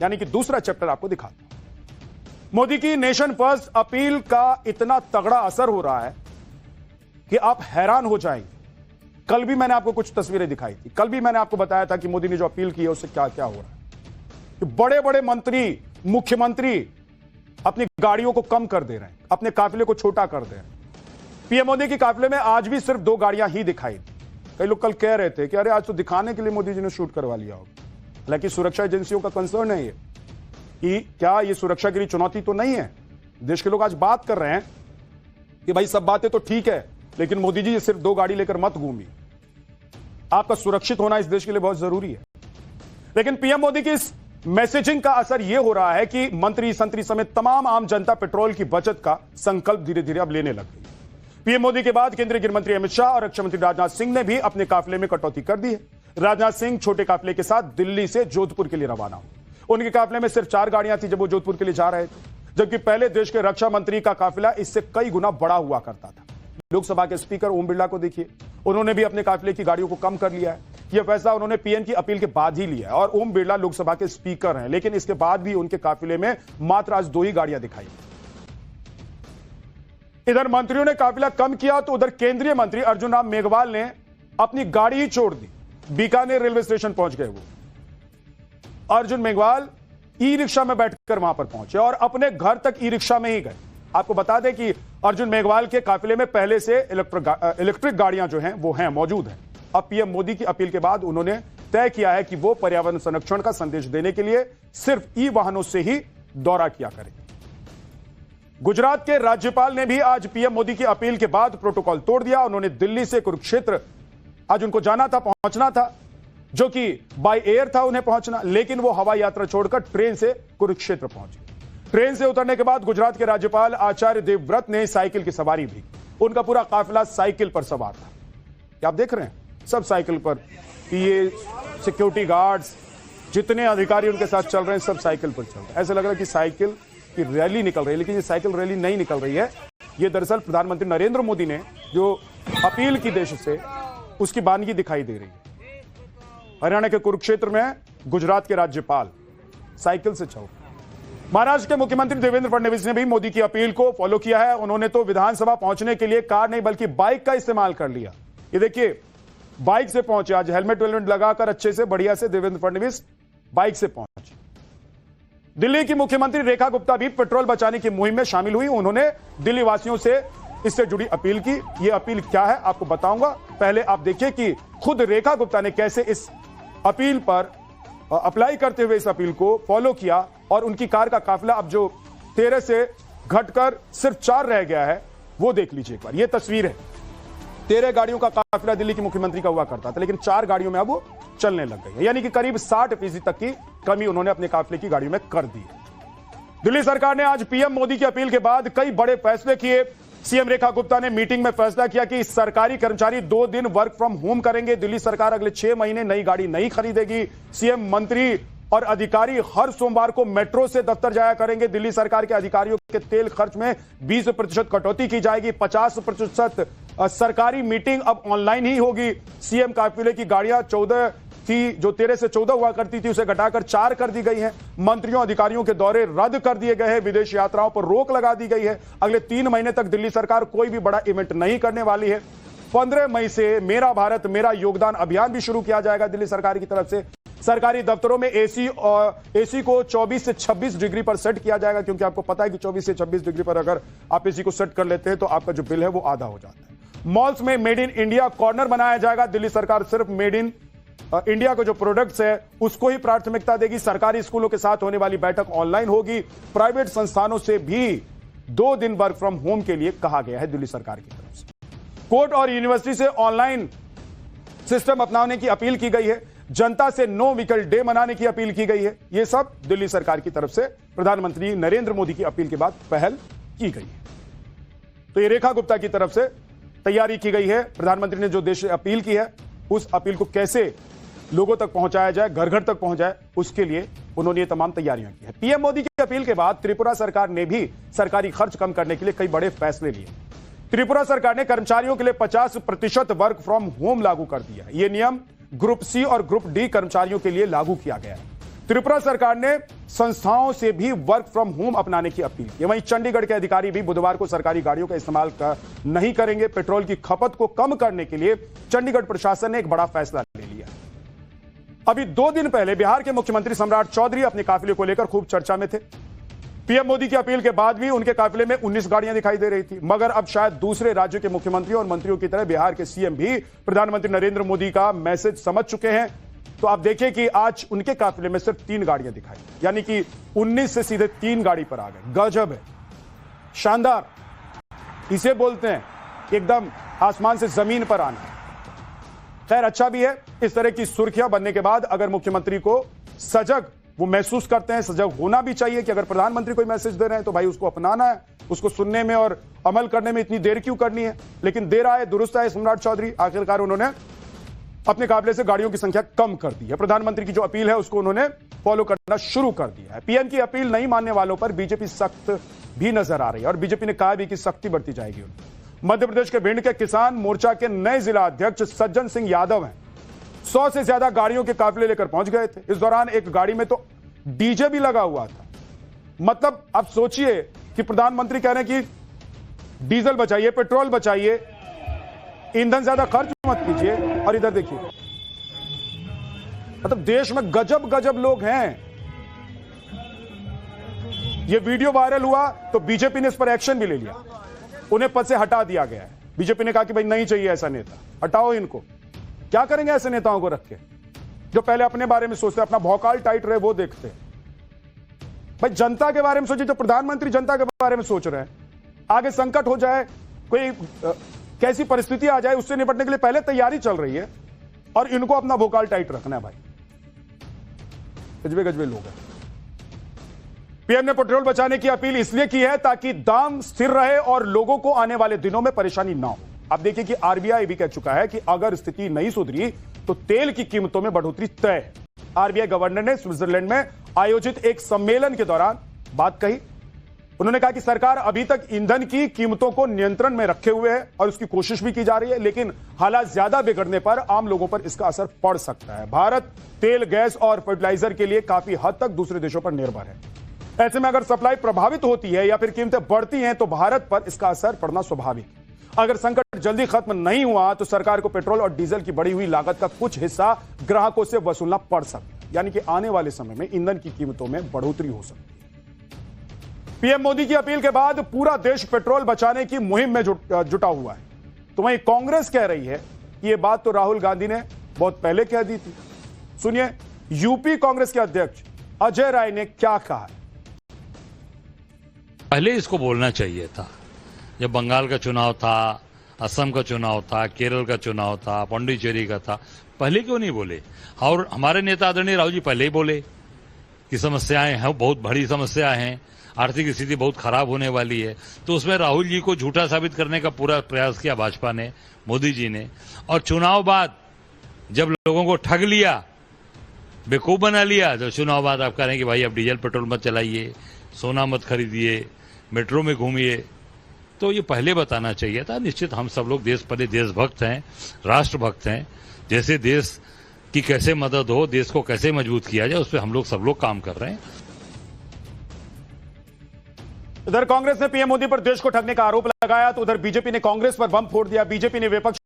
यानी कि दूसरा चैप्टर आपको दिखाता हूं। मोदी की नेशन फर्स्ट अपील का इतना तगड़ा असर हो रहा है कि आप हैरान हो जाएंगे। कल भी मैंने आपको कुछ तस्वीरें दिखाई थी, कल भी मैंने आपको बताया था कि मोदी ने जो अपील की है उससे क्या क्या हो रहा है। कि बड़े बड़े मंत्री, मुख्यमंत्री अपनी गाड़ियों को कम कर दे रहे हैं, अपने काफिले को छोटा कर दे रहे हैं। पीएम मोदी के काफिले में आज भी सिर्फ 2 गाड़ियां ही दिखाई दी। कई लोग कल कह रहे थे कि अरे आज तो दिखाने के लिए मोदी जी ने शूट करवा लिया होगा। हालांकि सुरक्षा एजेंसियों का कंसर्न है ये कि क्या ये सुरक्षा के लिए चुनौती तो नहीं है। देश के लोग आज बात कर रहे हैं कि भाई सब बातें तो ठीक है, लेकिन मोदी जी सिर्फ 2 गाड़ी लेकर मत घूमिए, आपका सुरक्षित होना इस देश के लिए बहुत जरूरी है। लेकिन पीएम मोदी की इस मैसेजिंग का असर यह हो रहा है कि मंत्री संतरी समेत तमाम आम जनता पेट्रोल की बचत का संकल्प धीरे धीरे अब लेने लग गई। पीएम मोदी के बाद केंद्रीय गृह मंत्री अमित शाह और रक्षा मंत्री राजनाथ सिंह ने भी अपने काफिले में कटौती कर दी है। राजनाथ सिंह छोटे काफिले के साथ दिल्ली से जोधपुर के लिए रवाना हुए। उनके काफिले में सिर्फ 4 गाड़ियां थी जब वो जोधपुर के लिए जा रहे थे, जबकि पहले देश के रक्षा मंत्री का काफिला इससे कई गुना बड़ा हुआ करता था। लोकसभा के स्पीकर ओम बिरला को देखिए, उन्होंने भी अपने काफिले की गाड़ियों को कम कर लिया है। यह फैसला उन्होंने पीएम की अपील के बाद ही लिया है और ओम बिरला लोकसभा के स्पीकर हैं, लेकिन इसके बाद भी उनके काफिले में मात्र आज 2 ही गाड़ियां दिखाई। इधर मंत्रियों ने काफिला कम किया तो उधर केंद्रीय मंत्री अर्जुन राम मेघवाल ने अपनी गाड़ी ही छोड़ दी, बीकानेर रेलवे स्टेशन पहुंच गए। वो अर्जुन मेघवाल ई रिक्शा में बैठकर वहां पर पहुंचे और अपने घर तक ई रिक्शा में ही गए। आपको बता दें कि अर्जुन मेघवाल के काफिले में पहले से इलेक्ट्रिक गाड़ियां जो हैं वो हैं, मौजूद हैं। अब पीएम मोदी की अपील के बाद उन्होंने तय किया है कि वो पर्यावरण संरक्षण का संदेश देने के लिए सिर्फ ई वाहनों से ही दौरा किया करें। गुजरात के राज्यपाल ने भी आज पीएम मोदी की अपील के बाद प्रोटोकॉल तोड़ दिया। उन्होंने दिल्ली से कुरुक्षेत्र आज उनको जाना था, पहुंचना था, जो कि बाय एयर था उन्हें पहुंचना, लेकिन वो हवाई यात्रा छोड़कर ट्रेन से कुरुक्षेत्र पहुंचे। ट्रेन से उतरने के बाद गुजरात के राज्यपाल आचार्य देवव्रत ने साइकिल की सवारी भी। उनका पूरा काफिला साइकिल पर सवार था। क्या आप देख रहे हैं, सब साइकिल पर। ये सिक्योरिटी गार्ड्स, जितने अधिकारी उनके साथ चल रहे हैं, सब साइकिल पर चल रहे हैं। ऐसा लग रहा है कि साइकिल की रैली निकल रही है, लेकिन ये साइकिल रैली नहीं निकल रही है। ये दरअसल प्रधानमंत्री नरेंद्र मोदी ने जो अपील की देश से, उसकी बानगी दिखाई दे रही है। हरियाणा के कुरुक्षेत्र में गुजरात के राज्यपाल साइकिल से चल। महाराष्ट्र के मुख्यमंत्री देवेंद्र फडणवीस ने भी मोदी की अपील को फॉलो किया है। उन्होंने तो विधानसभा पहुंचने के लिए कार नहीं बल्कि बाइक का इस्तेमाल कर लिया। ये देखिए, बाइक से पहुंचे। आज हेलमेट वेलमेट लगाकर अच्छे से बढ़िया से देवेंद्र फडणवीस बाइक से पहुंचे। दिल्ली की मुख्यमंत्री रेखा गुप्ता भी पेट्रोल बचाने की मुहिम में शामिल हुई। उन्होंने दिल्ली वासियों से इससे जुड़ी अपील की। यह अपील क्या है आपको बताऊंगा, पहले आप देखिए कि खुद रेखा गुप्ता ने कैसे इस अपील पर अप्लाई करते हुए इस अपील को फॉलो किया और उनकी कार का काफिला अब जो 13 से घटकर सिर्फ 4 रह गया है, वो देख लीजिए एक बार। यह तस्वीर है। 13 गाड़ियों का काफिला दिल्ली की मुख्यमंत्री का हुआ करता था, लेकिन 4 गाड़ियों में अब वो चलने लग गई है। यानी कि करीब 60% तक की कमी उन्होंने अपने काफिले की गाड़ियों में कर दी। दिल्ली सरकार ने आज पीएम मोदी की अपील के बाद कई बड़े फैसले किए। सीएम रेखा गुप्ता ने मीटिंग में फैसला किया कि सरकारी कर्मचारी 2 दिन वर्क फ्रॉम होम करेंगे। दिल्ली सरकार अगले 6 महीने नई गाड़ी नहीं खरीदेगी। सीएम, मंत्री और अधिकारी हर सोमवार को मेट्रो से दफ्तर जाया करेंगे। दिल्ली सरकार के अधिकारियों के तेल खर्च में 20% कटौती की जाएगी। 50% सरकारी मीटिंग अब ऑनलाइन ही होगी। सीएम काफिले की गाड़ियां 14 थी, जो 13 से 14 हुआ करती थी, उसे घटाकर 4 कर दी गई है। मंत्रियों अधिकारियों के दौरे रद्द कर दिए गए हैं। विदेश यात्राओं पर रोक लगा दी गई है। अगले 3 महीने तक दिल्ली सरकार कोई भी बड़ा इवेंट नहीं करने वाली है। 15 मई से मेरा भारत मेरा योगदान अभियान भी शुरू किया जाएगा दिल्ली सरकार की तरफ से। सरकारी दफ्तरों में एसी को 24 से 26 डिग्री पर सेट किया जाएगा, क्योंकि आपको पता है कि 24 से 26 डिग्री पर अगर आप एसी को सेट कर लेते हैं तो आपका जो बिल है वो आधा हो जाता है। मॉल्स में मेड इन इंडिया कॉर्नर बनाया जाएगा। दिल्ली सरकार सिर्फ मेड इन इंडिया को जो प्रोडक्ट्स है उसको ही प्राथमिकता देगी। सरकारी स्कूलों के साथ होने वाली बैठक ऑनलाइन होगी। प्राइवेट संस्थानों से भी 2 दिन वर्क फ्रॉम होम के लिए कहा गया है दिल्ली सरकार की तरफ से। कोर्ट और यूनिवर्सिटी से ऑनलाइन सिस्टम अपनाने की अपील की गई है। जनता से नो व्हीकल डे मनाने की अपील की गई है। यह सब दिल्ली सरकार की तरफ से प्रधानमंत्री नरेंद्र मोदी की अपील के बाद पहल की गई है। तो ये रेखा गुप्ता की तरफ से तैयारी की गई है। प्रधानमंत्री ने जो देश से अपील की है, उस अपील को कैसे लोगों तक पहुंचाया जाए, घर घर तक पहुंचाए, उसके लिए उन्होंने ये तमाम तैयारियां की है। पीएम मोदी की अपील के बाद त्रिपुरा सरकार ने भी सरकारी खर्च कम करने के लिए कई बड़े फैसले लिए। त्रिपुरा सरकार ने कर्मचारियों के लिए 50% वर्क फ्रॉम होम लागू कर दिया है। यह नियम ग्रुप सी और ग्रुप डी कर्मचारियों के लिए लागू किया गया है। त्रिपुरा सरकार ने संस्थाओं से भी वर्क फ्रॉम होम अपनाने की अपील की। वहीं चंडीगढ़ के अधिकारी भी बुधवार को सरकारी गाड़ियों का इस्तेमाल नहीं करेंगे। पेट्रोल की खपत को कम करने के लिए चंडीगढ़ प्रशासन ने एक बड़ा फैसला ले लिया। अभी 2 दिन पहले बिहार के मुख्यमंत्री सम्राट चौधरी अपने काफिले को लेकर खूब चर्चा में थे। पीएम मोदी की अपील के बाद भी उनके काफिले में 19 गाड़ियां दिखाई दे रही थी। मगर अब शायद दूसरे राज्यों के मुख्यमंत्रियों और मंत्रियों की तरह बिहार के सीएम भी प्रधानमंत्री नरेंद्र मोदी का मैसेज समझ चुके हैं। तो आप देखिए कि आज उनके काफिले में सिर्फ 3 गाड़ियां दिखाई, यानी कि 19 से सीधे 3 गाड़ी पर आ गए। गजब है, शानदार, इसे बोलते हैं एकदम आसमान से जमीन पर आना। खैर अच्छा भी है, इस तरह की सुर्खियां बनने के बाद अगर मुख्यमंत्री को सजग वो महसूस करते हैं, सजग होना भी चाहिए कि अगर प्रधानमंत्री कोई मैसेज दे रहे हैं तो भाई उसको अपनाना है, उसको सुनने में और अमल करने में इतनी देर क्यों करनी है। लेकिन दे रहा है, दुरुस्त है सम्राट चौधरी। आखिरकार उन्होंने अपने काफिले से गाड़ियों की संख्या कम कर दी है। प्रधानमंत्री की जो अपील है उसको उन्होंने फॉलो करना शुरू कर दिया है। पीएम की अपील नहीं मानने वालों पर बीजेपी सख्त भी नजर आ रही है और बीजेपी ने कहा भी कि सख्ती बरती जाएगी। मध्य प्रदेश के भिंड के किसान मोर्चा के नए जिला अध्यक्ष सज्जन सिंह यादव हैं, 100 से ज्यादा गाड़ियों के काफिले लेकर पहुंच गए थे। इस दौरान एक गाड़ी में तो डीजे भी लगा हुआ था। मतलब आप सोचिए कि प्रधानमंत्री कह रहे हैं कि डीजल बचाइए, पेट्रोल बचाइए, ईंधन ज्यादा खर्च मत कीजिए, और इधर देखिए, मतलब देश में गजब गजब लोग हैं। ये वीडियो वायरल हुआ तो बीजेपी ने इस पर एक्शन भी ले लिया, उन्हें पद से हटा दिया गया है। बीजेपी ने कहा कि भाई नहीं चाहिए ऐसा नेता, हटाओ इनको। क्या करेंगे ऐसे नेताओं को रख के जो पहले अपने बारे में सोचते, अपना भौकाल टाइट रहे वो देखते। भाई जनता के बारे में सोचिए, तो प्रधानमंत्री जनता के बारे में सोच रहे हैं। आगे संकट हो जाए, कोई कैसी परिस्थिति आ जाए, उससे निपटने के लिए पहले तैयारी चल रही है और इनको अपना भौकाल टाइट रखना है। भाई गजबे गजबे लोग हैं। पीएम ने पेट्रोल बचाने की अपील इसलिए की है ताकि दाम स्थिर रहे और लोगों को आने वाले दिनों में परेशानी ना हो। आप देखिए कि आरबीआई भी कह चुका है कि अगर स्थिति नहीं सुधरी तो तेल की कीमतों में बढ़ोतरी तय है। आरबीआई गवर्नर ने स्विट्जरलैंड में आयोजित एक सम्मेलन के दौरान बात कही। उन्होंने कहा कि सरकार अभी तक ईंधन की कीमतों को नियंत्रण में रखे हुए है और उसकी कोशिश भी की जा रही है, लेकिन हालात ज्यादा बिगड़ने पर आम लोगों पर इसका असर पड़ सकता है। भारत तेल, गैस और फर्टिलाइजर के लिए काफी हद तक दूसरे देशों पर निर्भर है। ऐसे में अगर सप्लाई प्रभावित होती है या फिर कीमतें बढ़ती हैं तो भारत पर इसका असर पड़ना स्वाभाविक है। अगर संकट जल्दी खत्म नहीं हुआ तो सरकार को पेट्रोल और डीजल की बढ़ी हुई लागत का कुछ हिस्सा ग्राहकों से वसूलना पड़ सकता है, यानी कि आने वाले समय में ईंधन की कीमतों में बढ़ोतरी हो सकती है। पीएम मोदी की अपील के बाद पूरा देश पेट्रोल बचाने की मुहिम में जुटा हुआ है। तो वहीं कांग्रेस कह रही है कि यह बात तो राहुल गांधी ने बहुत पहले कह दी थी। सुनिए यूपी कांग्रेस के अध्यक्ष अजय राय ने क्या कहा। पहले इसको बोलना चाहिए था, जब बंगाल का चुनाव था, असम का चुनाव था, केरल का चुनाव था, पांडिचेरी का था, पहले क्यों नहीं बोले। और हमारे नेता आदरणीय राहुल जी पहले ही बोले कि समस्याएं हैं, बहुत बड़ी समस्या हैं, आर्थिक स्थिति बहुत खराब होने वाली है। तो उसमें राहुल जी को झूठा साबित करने का पूरा प्रयास किया भाजपा ने, मोदी जी ने। और चुनाव बाद जब लोगों को ठग लिया, बेवकूफ बना लिया, तो चुनाव बाद आप कह रहे हैं कि भाई अब डीजल पेट्रोल मत चलाइए, सोना मत खरीदिए, मेट्रो में घूमिए। तो ये पहले बताना चाहिए था। निश्चित हम सब लोग देशभक्त हैं, राष्ट्रभक्त हैं। जैसे देश की कैसे मदद हो, देश को कैसे मजबूत किया जाए, उस पर हम लोग सब लोग काम कर रहे हैं। इधर कांग्रेस ने पीएम मोदी पर देश को ठगने का आरोप लगाया तो उधर बीजेपी ने कांग्रेस पर बम फोड़ दिया। बीजेपी ने विपक्ष